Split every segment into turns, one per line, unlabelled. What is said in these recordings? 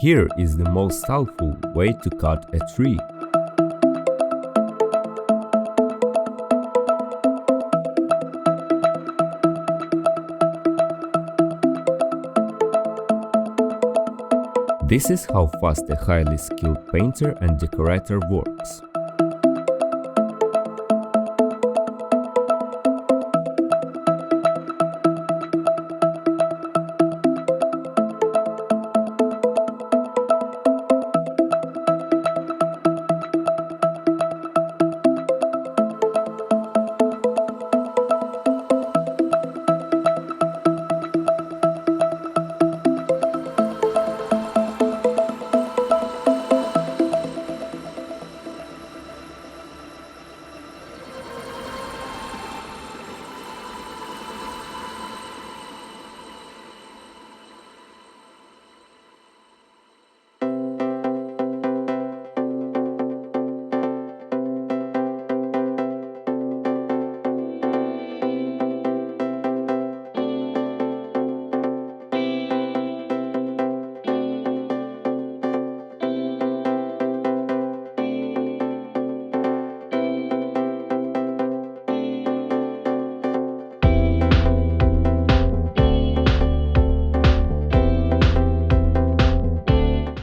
Here is the most helpful way to cut a tree. This is how fast a highly skilled painter and decorator works.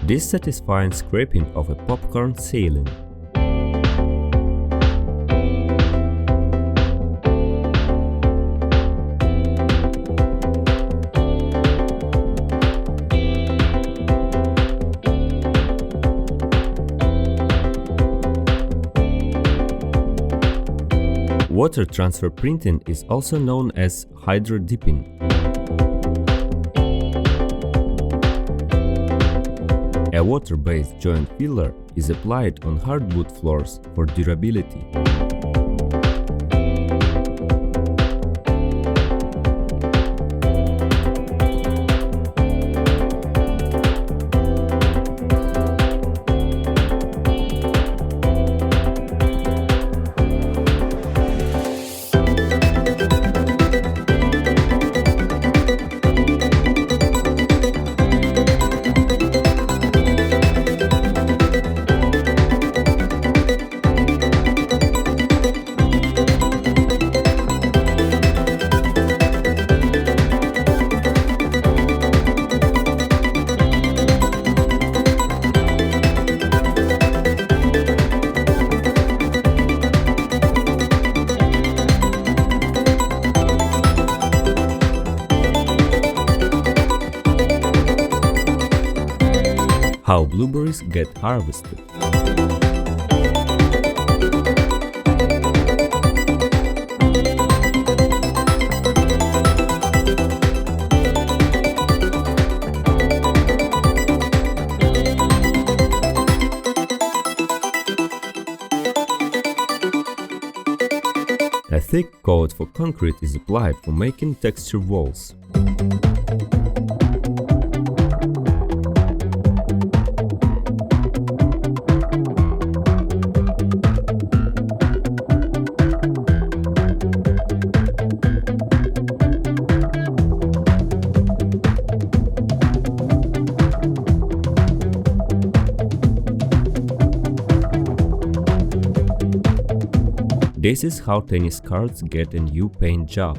This satisfying scraping of a popcorn ceiling. Water transfer printing is also known as hydro-dipping. A water-based joint filler is applied on hardwood floors for durability. How blueberries get harvested. A thick coat for concrete is applied for making texture walls. This is how tennis cards get a new paint job.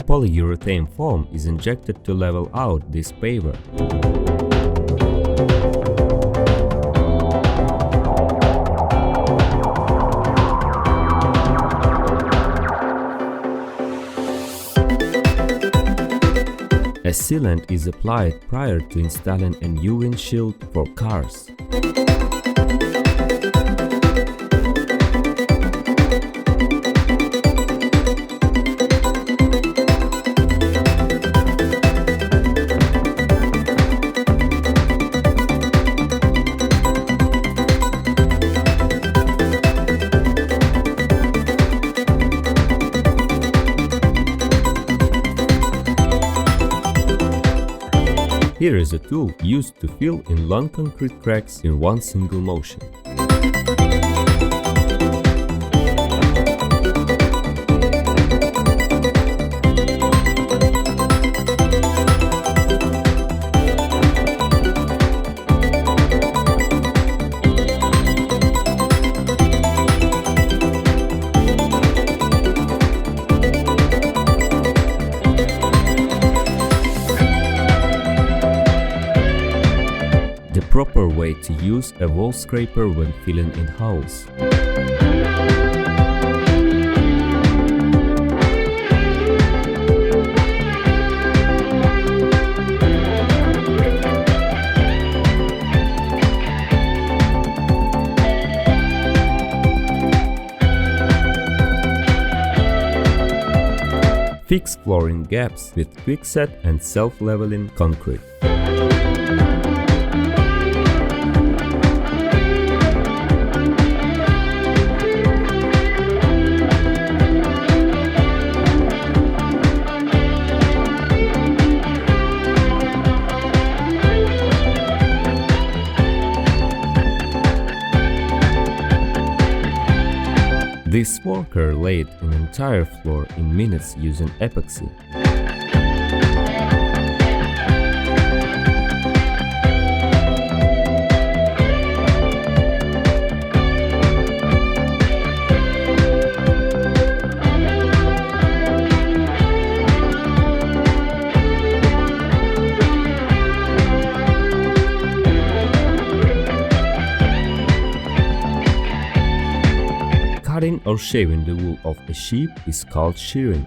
Polyurethane foam is injected to level out this paver. A sealant is applied prior to installing a new windshield for cars. Here is a tool used to fill in long concrete cracks in one single motion. The proper way to use a wall scraper when filling in holes. Fix flooring gaps with quickset and self-leveling concrete. This worker laid an entire floor in minutes using epoxy. Cutting or shaving the wool of a sheep is called shearing.